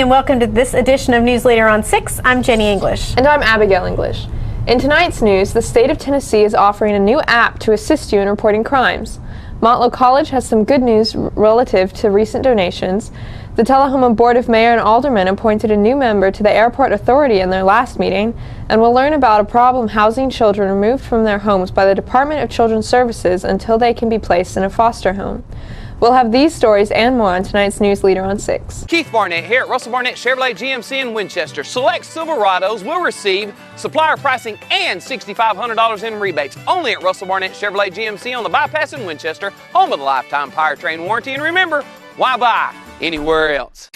and welcome to this edition of News Leader on 6. I'm Jenny English. And I'm Abigail English. In tonight's news, the state of Tennessee is offering a new app to assist you in reporting crimes. Motlow College has some good news relative to recent donations. The Tullahoma Board of Mayor and Aldermen appointed a new member to the Airport Authority in their last meeting, and we'll learn about a problem housing children removed from their homes by the Department of Children's Services until they can be placed in a foster home. We'll have these stories and more on tonight's News Leader on 6. Keith Barnett here at Russell Barnett Chevrolet GMC in Winchester. Select Silverados will receive supplier pricing and $6,500 in rebates only at Russell Barnett Chevrolet GMC on the bypass in Winchester, home of the lifetime powertrain warranty. And remember, why buy anywhere else?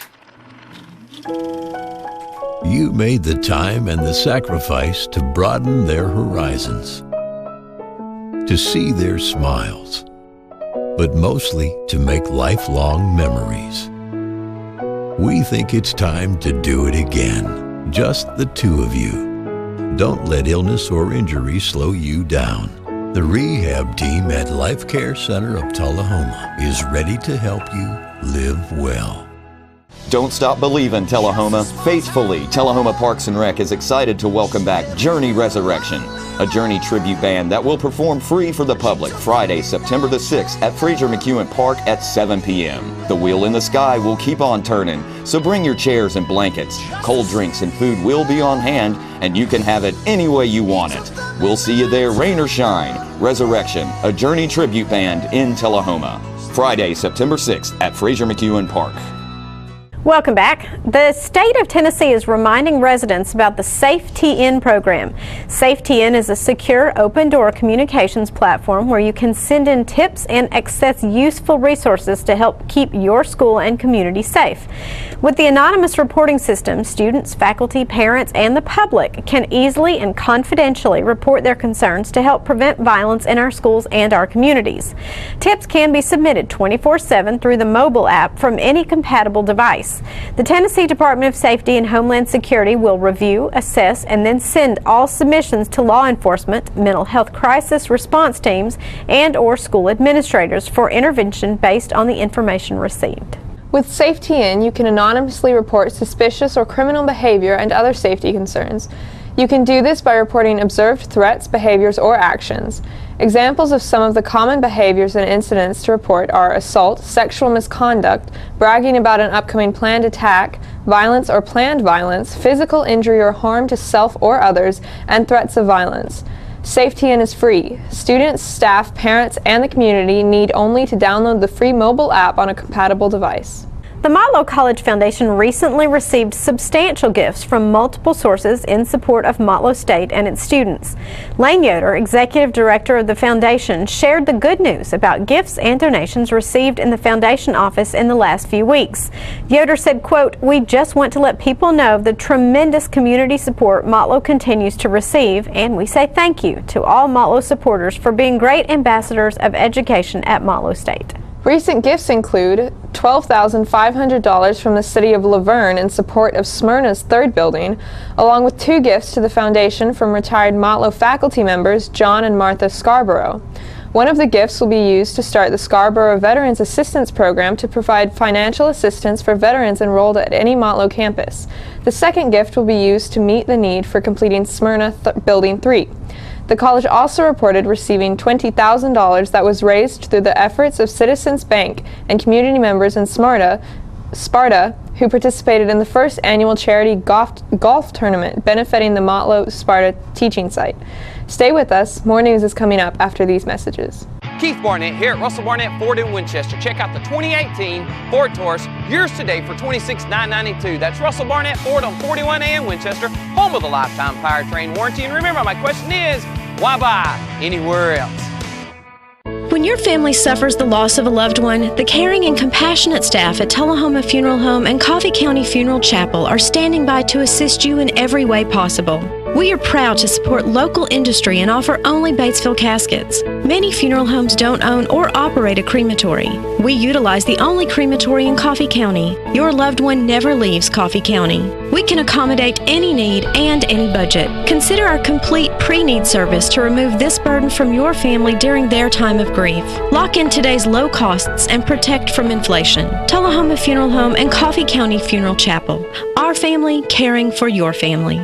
You made the time and the sacrifice to broaden their horizons, to see their smiles, but mostly to make lifelong memories. We think it's time to do it again, just the two of you. Don't let illness or injury slow you down. The rehab team at Life Care Center of Tullahoma is ready to help you live well. Don't stop believing, Tullahoma. Faithfully, Tullahoma Parks and Rec is excited to welcome back Journey Resurrection, a Journey tribute band that will perform free for the public Friday, September the 6th at Fraser McEwen Park at 7 p.m. The wheel in the sky will keep on turning, so bring your chairs and blankets. Cold drinks and food will be on hand, and you can have it any way you want it. We'll see you there, rain or shine. Resurrection, a Journey tribute band in Tullahoma. Friday, September 6th at Fraser McEwen Park. Welcome back. The state of Tennessee is reminding residents about the SafeTN program. SafeTN is a secure, open-door communications platform where you can send in tips and access useful resources to help keep your school and community safe. With the anonymous reporting system, students, faculty, parents, and the public can easily and confidentially report their concerns to help prevent violence in our schools and our communities. Tips can be submitted 24/7 through the mobile app from any compatible device. The Tennessee Department of Safety and Homeland Security will review, assess, and then send all submissions to law enforcement, mental health crisis response teams, and/or school administrators for intervention based on the information received. With SafeTN, you can anonymously report suspicious or criminal behavior and other safety concerns. You can do this by reporting observed threats, behaviors, or actions. Examples of some of the common behaviors and incidents to report are assault, sexual misconduct, bragging about an upcoming planned attack, violence or planned violence, physical injury or harm to self or others, and threats of violence. SafeTN is free. Students, staff, parents, and the community need only to download the free mobile app on a compatible device. The Motlow College Foundation recently received substantial gifts from multiple sources in support of Motlow State and its students. Lane Yoder, Executive Director of the Foundation, shared the good news about gifts and donations received in the Foundation office in the last few weeks. Yoder said, quote, "We just want to let people know the tremendous community support Motlow continues to receive, and we say thank you to all Motlow supporters for being great ambassadors of education at Motlow State." Recent gifts include $12,500 from the city of Laverne in support of Smyrna's third building, along with 2 gifts to the foundation from retired Motlow faculty members John and Martha Scarborough. One of the gifts will be used to start the Scarborough Veterans Assistance Program to provide financial assistance for veterans enrolled at any Motlow campus. The second gift will be used to meet the need for completing Smyrna Building 3. The college also reported receiving $20,000 that was raised through the efforts of Citizens Bank and community members in Sparta, who participated in the first annual charity golf tournament benefiting the Motlow Sparta teaching site. Stay with us. More news is coming up after these messages. Keith Barnett here at Russell Barnett Ford in Winchester. Check out the 2018 Ford Taurus, yours today for $26,992. That's Russell Barnett Ford on 41A in Winchester, home of the lifetime powertrain warranty. And remember, my question is, why buy anywhere else? When your family suffers the loss of a loved one, the caring and compassionate staff at Tullahoma Funeral Home and Coffee County Funeral Chapel are standing by to assist you in every way possible. We are proud to support local industry and offer only Batesville caskets. Many funeral homes don't own or operate a crematory. We utilize the only crematory in Coffee County. Your loved one never leaves Coffee County. We can accommodate any need and any budget. Consider our complete pre-need service to remove this burden from your family during their time of grief. Lock in today's low costs and protect from inflation. Tullahoma Funeral Home and Coffee County Funeral Chapel. Our family caring for your family.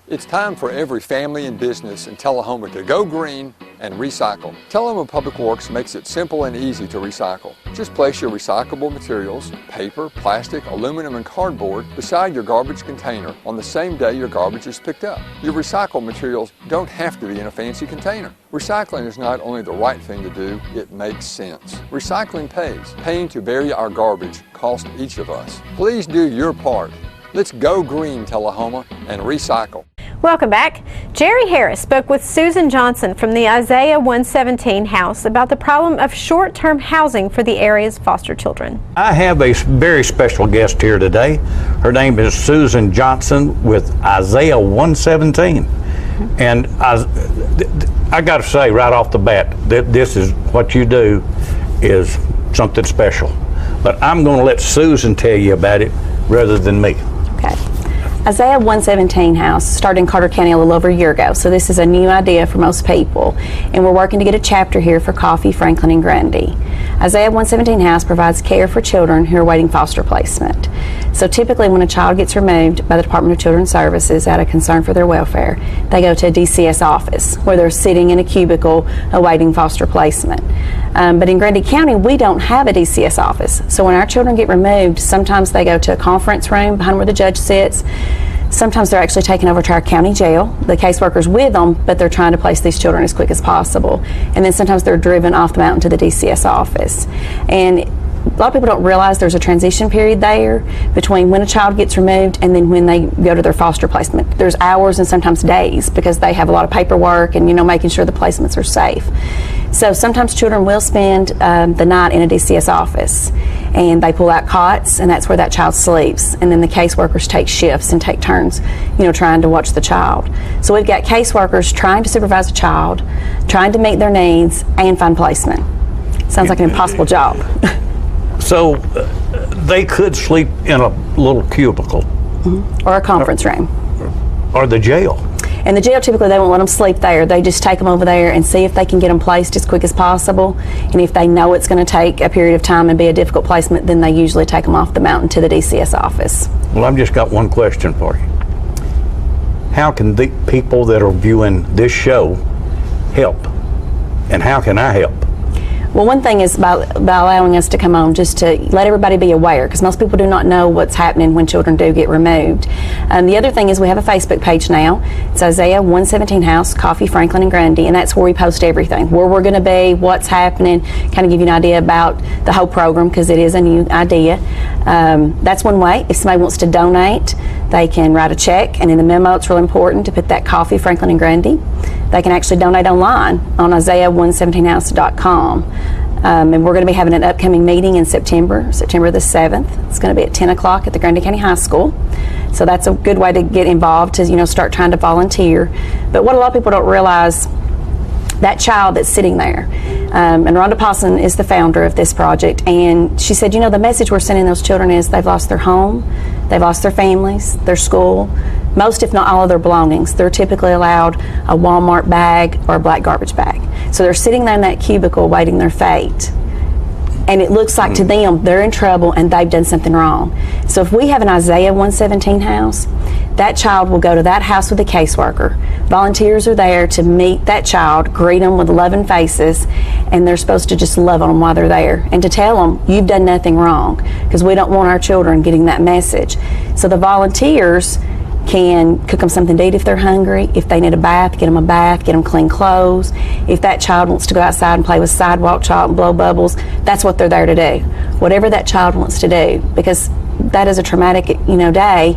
It's time for every family and business in Tullahoma to go green and recycle. Tullahoma Public Works makes it simple and easy to recycle. Just place your recyclable materials, paper, plastic, aluminum, and cardboard beside your garbage container on the same day your garbage is picked up. Your recycled materials don't have to be in a fancy container. Recycling is not only the right thing to do, it makes sense. Recycling pays. Paying to bury our garbage costs each of us. Please do your part. Let's go green, Tullahoma, and recycle. Welcome back. Jerry Harris spoke with Susan Johnson from the Isaiah 117 house about the problem of short-term housing for the area's foster children. I have a very special guest here today. Her name is Susan Johnson with Isaiah 117. And I got to say right off the bat that this is what you do is something special. But I'm going to let Susan tell you about it rather than me. Okay. Isaiah 117 house started in Carter County a little over a year ago, so this is a new idea for most people, and we're working to get a chapter here for Coffee, Franklin, and Grundy. Isaiah 117 house provides care for children who are awaiting foster placement. So typically when a child gets removed by the Department of Children's Services out of concern for their welfare, they go to a DCS office where they're sitting in a cubicle awaiting foster placement. But in Grundy County, we don't have a DCS office. So when our children get removed, sometimes they go to a conference room behind where the judge sits. Sometimes they're actually taken over to our county jail. The caseworker's with them, but they're trying to place these children as quick as possible. And then sometimes they're driven off the mountain to the DCS office. And a lot of people don't realize there's a transition period there between when a child gets removed and then when they go to their foster placement. There's hours and sometimes days because they have a lot of paperwork and, making sure the placements are safe. So sometimes children will spend the night in a DCS office, and they pull out cots, and that's where that child sleeps. And then the caseworkers take shifts and take turns, trying to watch the child. So we've got caseworkers trying to supervise a child, trying to meet their needs, and find placement. Sounds like an impossible job. So they could sleep in a little cubicle. Or a conference room. Or the jail. And the jail, typically they won't let them sleep there. They just take them over there and see if they can get them placed as quick as possible. And if they know it's going to take a period of time and be a difficult placement, then they usually take them off the mountain to the DCS office. Well, I've just got one question for you. How can the people that are viewing this show help? And how can I help? Well, one thing is by allowing us to come on, just to let everybody be aware, because most people do not know what's happening when children do get removed. The other thing is we have a Facebook page now. It's Isaiah 117 House, Coffee, Franklin, and Grundy, and that's where we post everything, where we're going to be, what's happening, kind of give you an idea about the whole program, because it is a new idea. That's one way. If somebody wants to donate, they can write a check, and in the memo it's really important to put that Coffee, Franklin, and Grundy. They can actually donate online on Isaiah117house.com. And we're going to be having an upcoming meeting in September the 7th. It's going to be at 10 o'clock at the Grundy County High School. So that's a good way to get involved, to start trying to volunteer. But what a lot of people don't realize, that child that's sitting there, and Rhonda Pawson is the founder of this project, and she said, the message we're sending those children is they've lost their home, they've lost their families, their school, most if not all of their belongings. They're typically allowed a Walmart bag or a black garbage bag. So they're sitting there in that cubicle waiting their fate. And it looks like to them they're in trouble and they've done something wrong. So if we have an Isaiah 117 house, that child will go to that house with a caseworker. Volunteers are there to meet that child, greet them with loving faces, and they're supposed to just love on them while they're there and to tell them you've done nothing wrong, because we don't want our children getting that message. So the volunteers can cook them something to eat if they're hungry. If they need a bath, get them a bath, get them clean clothes. If that child wants to go outside and play with sidewalk chalk and blow bubbles, that's what they're there to do. Whatever that child wants to do, because that is a traumatic, day,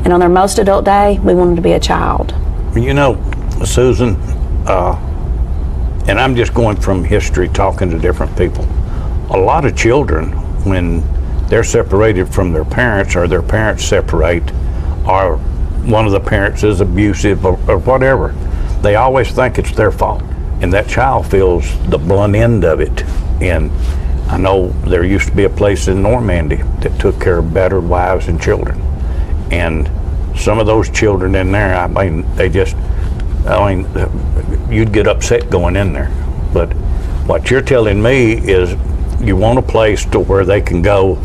and on their most adult day, we want them to be a child. Susan, and I'm just going from history, talking to different people. A lot of children, when they're separated from their parents or their parents separate, are one of the parents is abusive or whatever, they always think it's their fault. And that child feels the blunt end of it. And I know there used to be a place in Normandy that took care of battered wives and children. And some of those children in there, you'd get upset going in there. But what you're telling me is you want a place to where they can go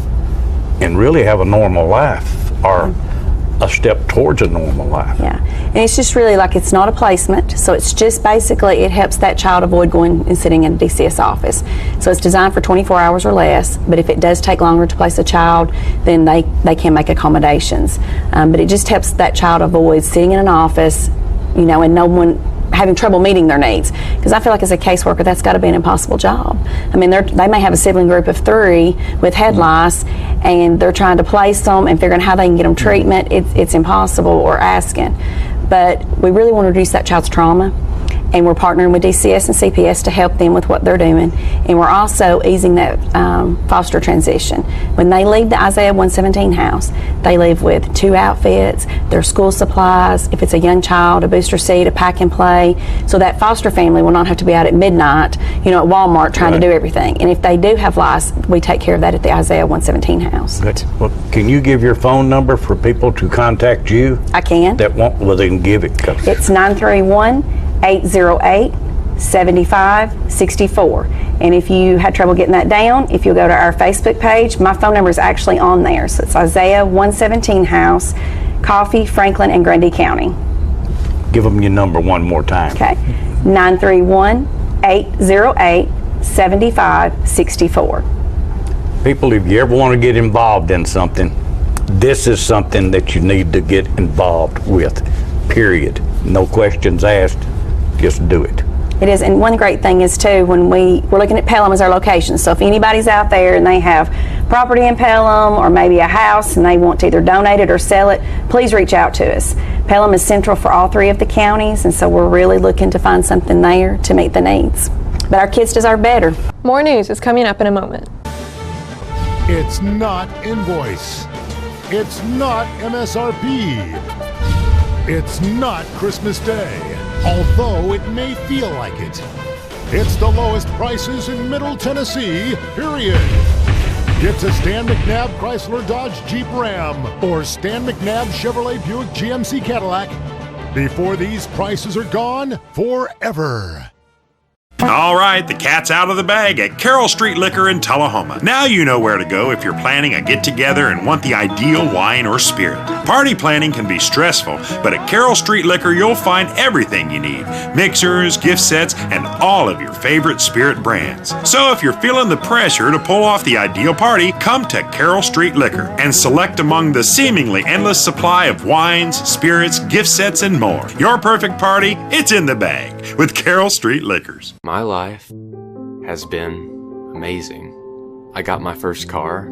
and really have a normal life, or a step towards a normal life. Yeah, and it's just really like, it's not a placement, so it's just basically, it helps that child avoid going and sitting in a DCS office. So it's designed for 24 hours or less, but if it does take longer to place a child, then they can make accommodations. But it just helps that child avoid sitting in an office, and no one having trouble meeting their needs. Because I feel like as a caseworker, that's got to be an impossible job. I mean, they may have a sibling group of 3 with head lice, and they're trying to place them and figuring out how they can get them treatment. It's impossible, or asking. But we really want to reduce that child's trauma, and we're partnering with DCS and CPS to help them with what they're doing. And we're also easing that foster transition. When they leave the Isaiah 117 house, they leave with 2 outfits, their school supplies, if it's a young child, a booster seat, a pack and play, so that foster family will not have to be out at midnight, at Walmart trying to do everything. And if they do have lice, we take care of that at the Isaiah 117 house. Good. Well, can you give your phone number for people to contact you? I can. That won't, well, they can give it. It's 931-808-7564. And if you had trouble getting that down, if you'll go to our Facebook page, my phone number is actually on there. So it's Isaiah 117 House, Coffee, Franklin, and Grundy County. Give them your number one more time. Okay. 931-808-7564. People, if you ever want to get involved in something, this is something that you need to get involved with, period. No questions asked. Just do it. It is, and one great thing is too, when we're looking at Pelham as our location, so if anybody's out there and they have property in Pelham or maybe a house and they want to either donate it or sell it, please reach out to us. Pelham is central for all 3 of the counties, and so we're really looking to find something there to meet the needs. But our kids deserve better. More news is coming up in a moment. It's not invoice. It's not MSRP. It's not Christmas Day, although it may feel like it. It's the lowest prices in Middle Tennessee, period. Get to Stan McNabb Chrysler Dodge Jeep Ram or Stan McNabb Chevrolet Buick GMC Cadillac before these prices are gone forever. All right, the cat's out of the bag at Carroll Street Liquor in Tullahoma. Now you know where to go if you're planning a get-together and want the ideal wine or spirit. Party planning can be stressful, but at Carroll Street Liquor you'll find everything you need. Mixers, gift sets, and all of your favorite spirit brands. So if you're feeling the pressure to pull off the ideal party, come to Carroll Street Liquor and select among the seemingly endless supply of wines, spirits, gift sets, and more. Your perfect party, it's in the bag with Carroll Street Liquors. My life has been amazing. I got my first car,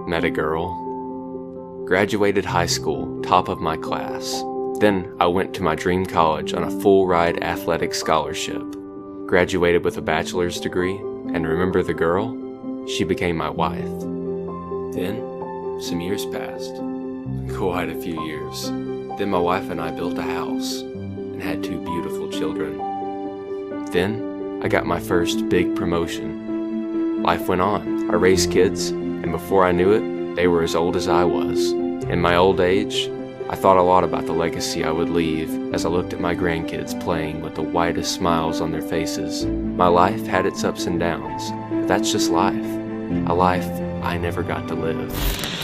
met a girl, graduated high school, top of my class. Then I went to my dream college on a full-ride athletic scholarship, graduated with a bachelor's degree, and remember the girl? She became my wife. Then, some years passed, quite a few years. Then my wife and I built a house and had 2 beautiful children. Then, I got my first big promotion. Life went on. I raised kids, and before I knew it, they were as old as I was. In my old age, I thought a lot about the legacy I would leave as I looked at my grandkids playing with the widest smiles on their faces. My life had its ups and downs, but that's just life. A life I never got to live.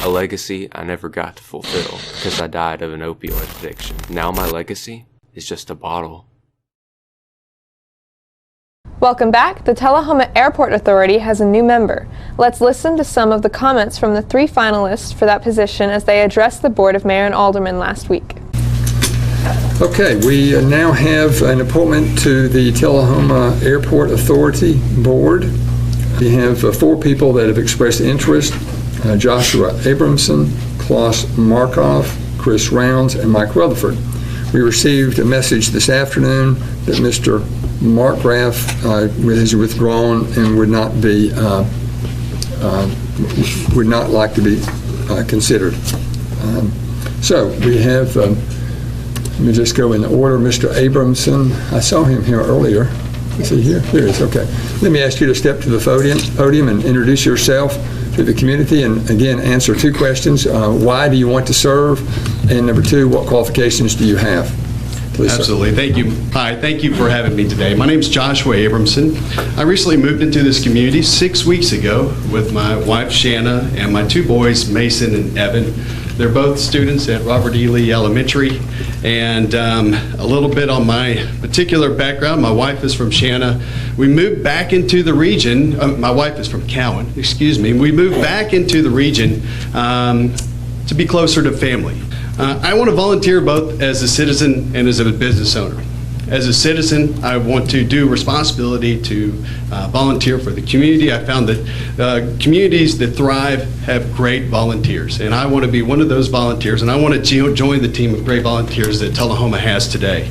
A legacy I never got to fulfill because I died of an opioid addiction. Now my legacy is just a bottle. Welcome back. The Tullahoma Airport Authority has a new member. Let's listen to some of the comments from the 3 finalists for that position as they addressed the Board of Mayor and Aldermen last week. Okay, we now have an appointment to the Tullahoma Airport Authority Board. We have 4 people that have expressed interest: Joshua Abramson, Klaus Markov, Chris Rounds, and Mike Rutherford. We received a message this afternoon that Mr. Mark Graff has withdrawn and would not like to be considered. So we have Let me just go in order. Mr. Abramson, I saw him here earlier. Is he here? Here he is, okay. Let me ask you to step to the podium and introduce yourself to the community, and again, answer 2 questions. Why do you want to serve? And number 2, what qualifications do you have? Please, absolutely. Sir. Thank you. Hi, thank you for having me today. My name is Joshua Abramson. I recently moved into this community 6 weeks ago with my wife, Shanna, and my 2 boys, Mason and Evan. They're both students at Robert E. Lee Elementary. And a little bit on my particular background, my wife is from Shanna. We moved back into the region, my wife is from Cowan, excuse me. We moved back into the region to be closer to family. I want to volunteer both as a citizen and as a business owner. As a citizen, I want to do responsibility to volunteer for the community. I found that communities that thrive have great volunteers, and I want to be one of those volunteers, and I want to join the team of great volunteers that Tullahoma has today.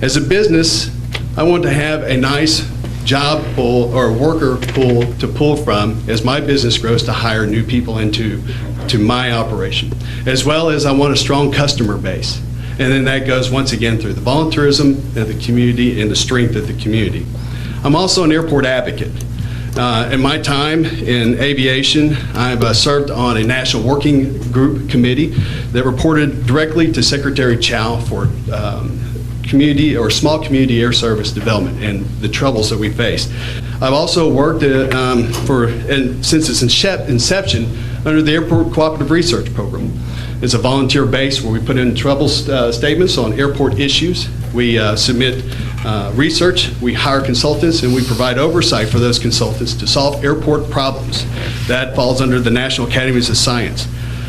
As a business, I want to have a nice job pool or worker pool to pull from as my business grows to hire new people into my operation, as well as I want a strong customer base. And then that goes once again through the volunteerism of the community and the strength of the community. I'm also an airport advocate. In my time in aviation, I've served on a national working group committee that reported directly to Secretary Chow for community or small community air service development and the troubles that we face. I've also worked since its inception under the Airport Cooperative Research Program. It's a volunteer base where we put in trouble statements on airport issues. We submit research, we hire consultants, and we provide oversight for those consultants to solve airport problems. That falls under the National Academies of Science.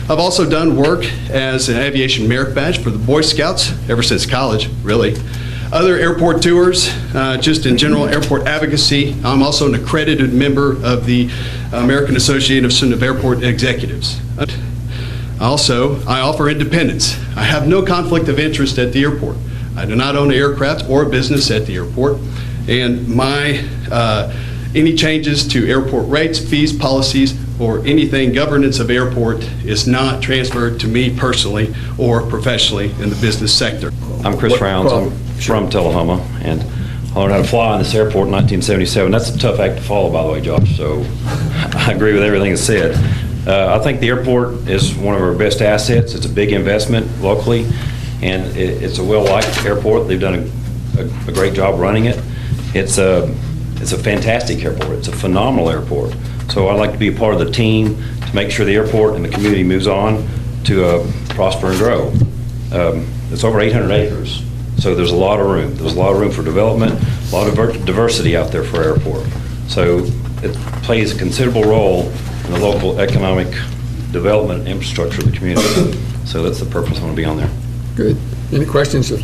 I've also done work as an aviation merit badge for the Boy Scouts ever since college, really. Other airport tours, just in general airport advocacy. I'm also an accredited member of the American Association of Airport Executives. Also, I offer independence. I have no conflict of interest at the airport. I do not own an aircraft or a business at the airport, and any changes to airport rates, fees, policies, or anything governance of airport is not transferred to me personally or professionally in the business sector. I'm Chris Rounds. I'm from Tullahoma, and I learned how to fly in this airport in 1977. That's a tough act to follow, by the way, Josh, so I agree with everything that's said. I think the airport is one of our best assets. It's a big investment locally, and it's a well-liked airport. They've done a great job running it. It's a fantastic airport. It's a phenomenal airport. So I'd like to be a part of the team to make sure the airport and the community moves on to prosper and grow. It's over 800 acres, so there's a lot of room. There's a lot of room for development, a lot of diversity out there for our airport. So it plays a considerable role in the local economic development and infrastructure of the community. So that's the purpose I want to be on there. Good. Any questions of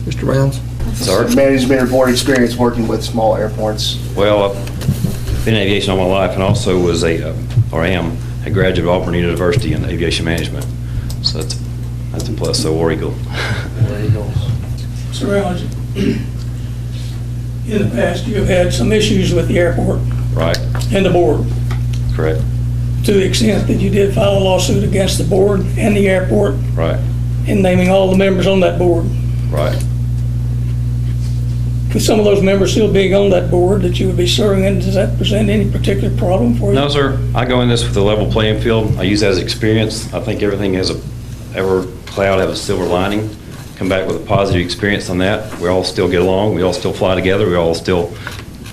Mr. Rounds? Sorry? Management or board experience working with small airports? Well, I've been in aviation all my life, and also was am a graduate of Auburn University in aviation management. So that's a plus. So War Eagle. War Eagles. Mr. Rounds, in the past you have had some issues with the airport. Right. And the board. Correct. To the extent that you did file a lawsuit against the board and the airport. Right. And naming all the members on that board. Right. With some of those members still being on that board that you would be serving in, does that present any particular problem for you? No, sir. I go in this with a level playing field. I use that as experience. I think everything has every cloud has a silver lining. Come back with a positive experience on that. We all still get along. We all still fly together. We all still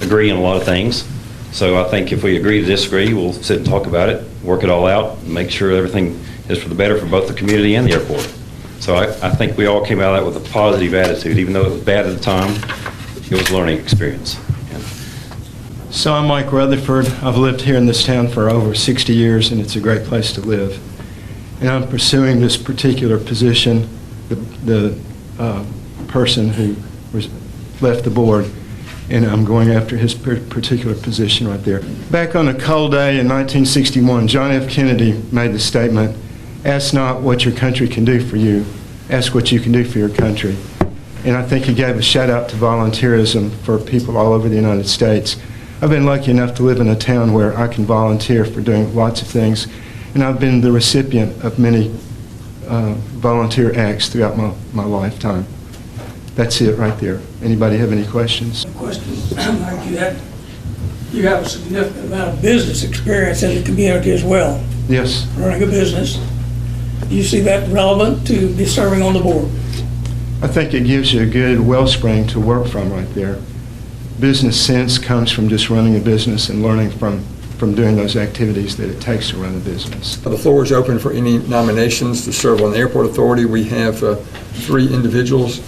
agree on a lot of things. So I think if we agree to disagree, we'll sit and talk about it, work it all out, and make sure everything is for the better for both the community and the airport. So I think we all came out of that with a positive attitude. Even though it was bad at the time, it was a learning experience. So I'm Mike Rutherford. I've lived here in this town for over 60 years, and it's a great place to live. And I'm pursuing this particular position, the person who left the board, and I'm going after his particular position right there. Back on a cold day in 1961, John F. Kennedy made the statement, "Ask not what your country can do for you, ask what you can do for your country." And I think he gave a shout out to volunteerism for people all over the United States. I've been lucky enough to live in a town where I can volunteer for doing lots of things, and I've been the recipient of many volunteer acts throughout my lifetime. That's it right there. Anybody have any questions? Question, like you have a significant amount of business experience in the community as well, Yes. running a business. Do you see that relevant to be serving on the board? I think it gives you a good wellspring to work from right there. Business sense comes from just running a business and learning from doing those activities that it takes to run a business. The floor is open for any nominations to serve on the Airport Authority. We have 3 individuals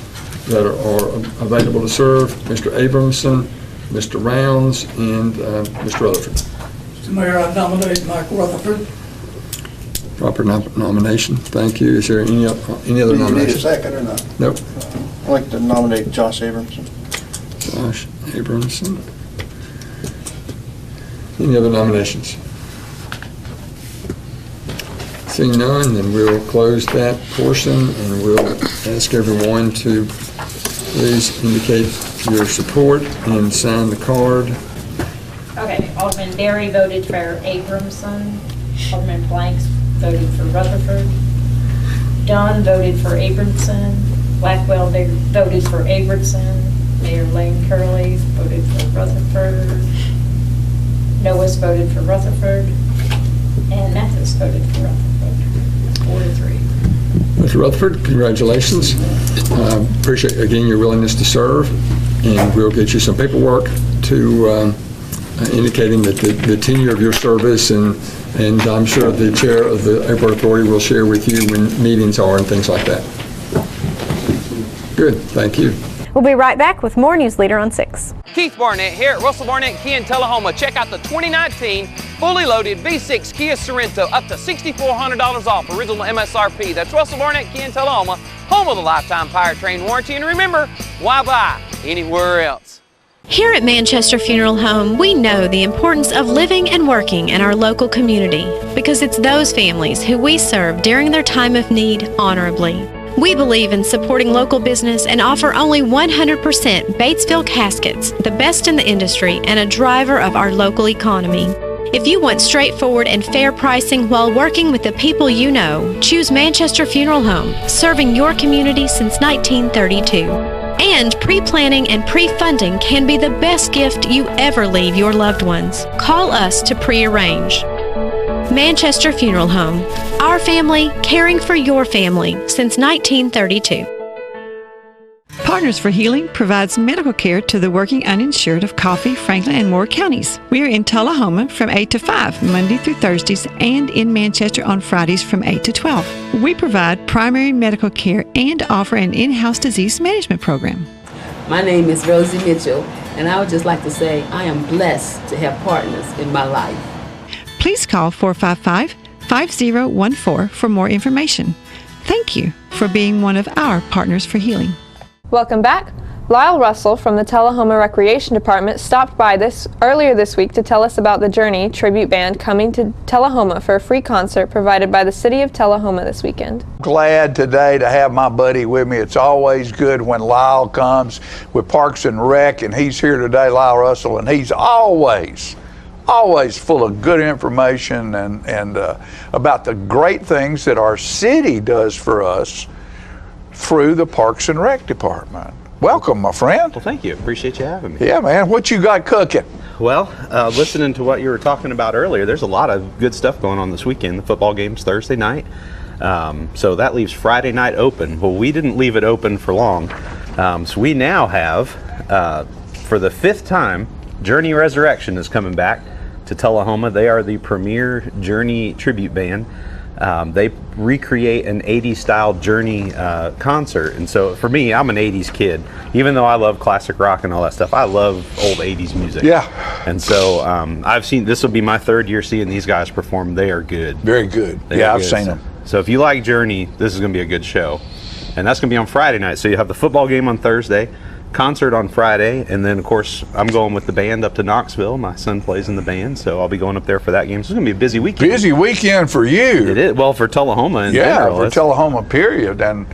that are available to serve: Mr. Abramson, Mr. Rounds, and Mr. Rutherford. Mr. Mayor, I nominate Mike Rutherford. Proper nomination. Thank you. Is there any other Do you need a nomination? second or not? Nope. I'd like to nominate Josh Abramson. Josh Abramson. Any other nominations? Seeing none, then we'll close that portion and we'll ask everyone to please indicate your support and sign the card. Okay, Alderman Berry voted for Abramson. Alderman Blanks voted for Rutherford. Dunn voted for Abramson. Blackwell voted for Abramson. Mayor Lane Curley voted for Rutherford. Noah's voted for Rutherford. And Mathis voted for Rutherford. 4-3. Mr. Rutherford, congratulations. Appreciate, again, your willingness to serve, and we'll get you some paperwork to indicating that the tenure of your service, and I'm sure the chair of the Airport Authority will share with you when meetings are and things like that. Good, thank you. We'll be right back with more News Leader on 6. Keith Barnett here at Russell Barnett Kia in Tullahoma. Check out the 2019 fully loaded V6 Kia Sorento, up to $6,400 off original MSRP. That's Russell Barnett Kia in Tullahoma, home of the lifetime powertrain warranty. And remember, why buy anywhere else? Here at Manchester Funeral Home, we know the importance of living and working in our local community because it's those families who we serve during their time of need honorably. We believe in supporting local business and offer only 100% Batesville caskets, the best in the industry and a driver of our local economy. If you want straightforward and fair pricing while working with the people you know, choose Manchester Funeral Home, serving your community since 1932. And pre-planning and pre-funding can be the best gift you ever leave your loved ones. Call us to pre-arrange. Manchester Funeral Home. Our family, caring for your family since 1932. Partners for Healing provides medical care to the working uninsured of Coffee, Franklin, and Moore counties. We are in Tullahoma from 8 to 5, Monday through Thursdays, and in Manchester on Fridays from 8 to 12. We provide primary medical care and offer an in-house disease management program. My name is Rosie Mitchell, and I would just like to say I am blessed to have partners in my life. Please call 455-5014 for more information. Thank you for being one of our Partners for Healing. Welcome back. Lyle Russell from the Tullahoma Recreation Department stopped by earlier this week to tell us about the Journey tribute band coming to Tullahoma for a free concert provided by the City of Tullahoma this weekend. Glad today to have my buddy with me. It's always good when Lyle comes with Parks and Rec, and he's here today, Lyle Russell, and he's always full of good information and about the great things that our city does for us through the Parks and Rec Department. Welcome, my friend. Well, thank you. Appreciate you having me. Yeah, man. What you got cooking? Well, listening to what you were talking about earlier, there's a lot of good stuff going on this weekend. The football game's Thursday night. So that leaves Friday night open. Well, we didn't leave it open for long. So we now have, for the 5th time, Journey Resurrection is coming back to Tullahoma. They are the premier Journey tribute band. They recreate an 80s style Journey concert. And so for me, I'm an 80s kid. Even though I love classic rock and all that stuff, I love old 80s music. Yeah. And so this will be my 3rd year seeing these guys perform. They are good. Very good. Yeah, I've seen them. So if you like Journey, this is going to be a good show. And that's going to be on Friday night. So you have the football game on Thursday, concert on Friday, and then of course I'm going with the band up to Knoxville. My son plays in the band, so I'll be going up there for that game. So it's going to be a busy weekend. Busy weekend for you. It is. Well, for Tullahoma in general. For Tullahoma, period. And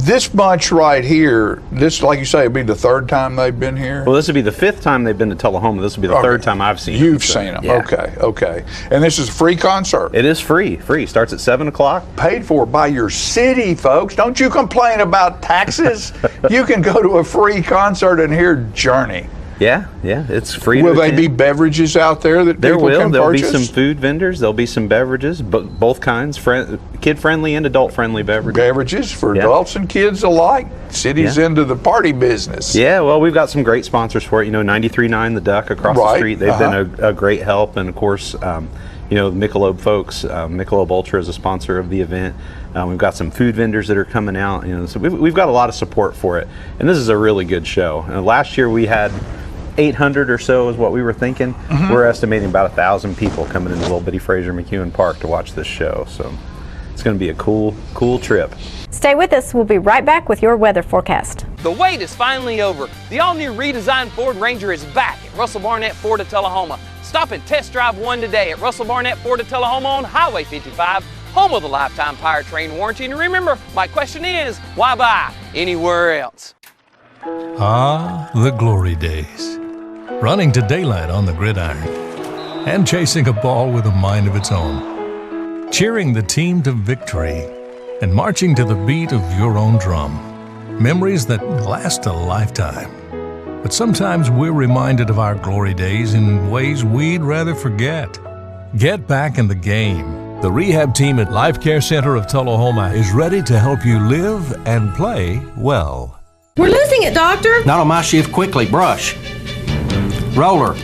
this bunch right here, this, like you say, would be the third time they've been here? Well, this would be the 5th time they've been to Tullahoma. This would be the 3rd time I've seen them. You've seen them. Yeah. Okay. And this is a free concert? It is free. Starts at 7 o'clock. Paid for by your city, folks. Don't you complain about taxes. You can go to a free concert and hear Journey. Yeah, it's free. Will they be beverages out there that people can There'll purchase? be some food vendors. There'll be some beverages, both kinds, kid-friendly and adult-friendly beverages. Beverages for adults and kids alike. City's into the party business. Yeah, well, we've got some great sponsors for it. 93.9 The Duck across the street. They've been a great help, and of course, the Michelob folks. Michelob Ultra is a sponsor of the event. We've got some food vendors that are coming out. So we've got a lot of support for it, and this is a really good show. Last year we had 800 or so is what we were thinking. We're estimating about 1,000 people coming into Little Bitty Fraser McEwen Park to watch this show. So it's going to be a cool trip. Stay with us. We'll be right back with your weather forecast. The wait is finally over. The all-new redesigned Ford Ranger is back at Russell Barnett Ford of Tullahoma. Stop and test drive one today at Russell Barnett Ford of Tullahoma on Highway 55, home of the lifetime powertrain warranty. And remember, my question is, why buy anywhere else? Ah, the glory days. Running to daylight on the gridiron and chasing a ball with a mind of its own. Cheering the team to victory and marching to the beat of your own drum. Memories that last a lifetime. But sometimes we're reminded of our glory days in ways we'd rather forget. Get back in the game. The rehab team at Life Care Center of Tullahoma is ready to help you live and play well. We're losing it, Doctor. Not on my shift. Quickly, brush. Roller.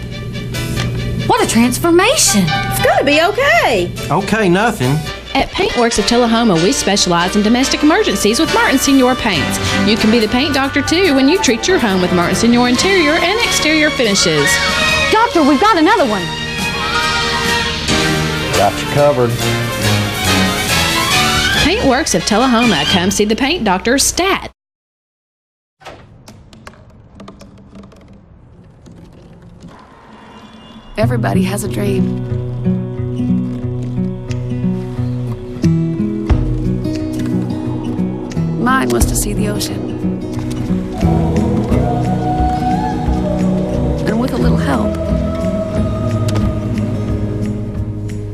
What a transformation. It's gonna be okay. Okay, nothing. At Paintworks of Tullahoma, we specialize in domestic emergencies with Martin Senior Paints. You can be the paint doctor too when you treat your home with Martin Senior interior and exterior finishes. Doctor, we've got another one. Got you covered. Paintworks of Tullahoma. Come see the paint doctor, Stat. Everybody has a dream. Mine was to see the ocean. And with a little help,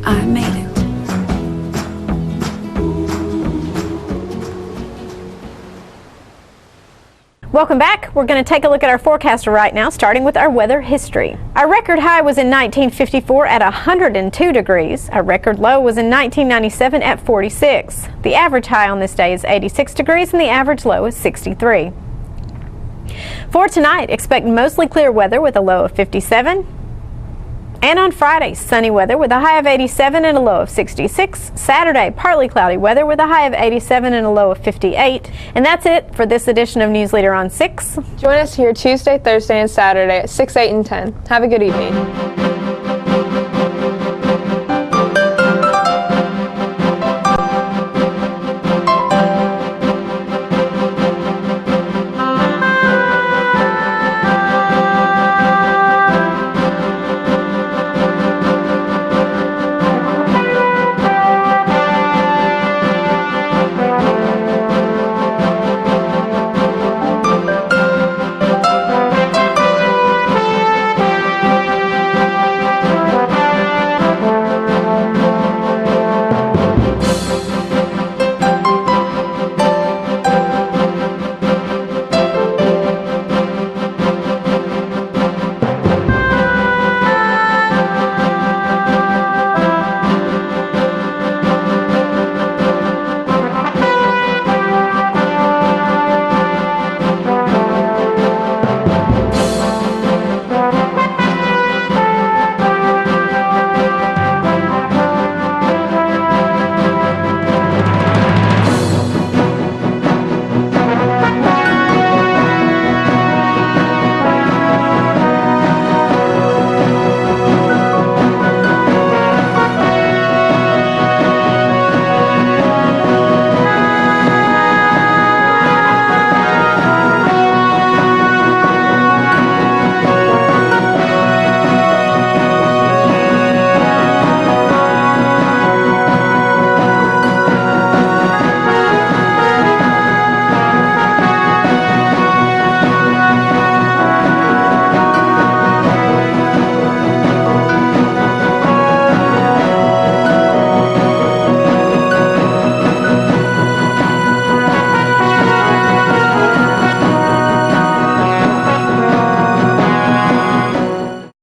I made it. Welcome back. We're going to take a look at our forecast right now, starting with our weather history. Our record high was in 1954 at 102 degrees. Our record low was in 1997 at 46. The average high on this day is 86 degrees and the average low is 63. For tonight, expect mostly clear weather with a low of 57. And on Friday, sunny weather with a high of 87 and a low of 66. Saturday, partly cloudy weather with a high of 87 and a low of 58. And that's it for this edition of News Leader on 6. Join us here Tuesday, Thursday, and Saturday at 6, 8, and 10. Have a good evening.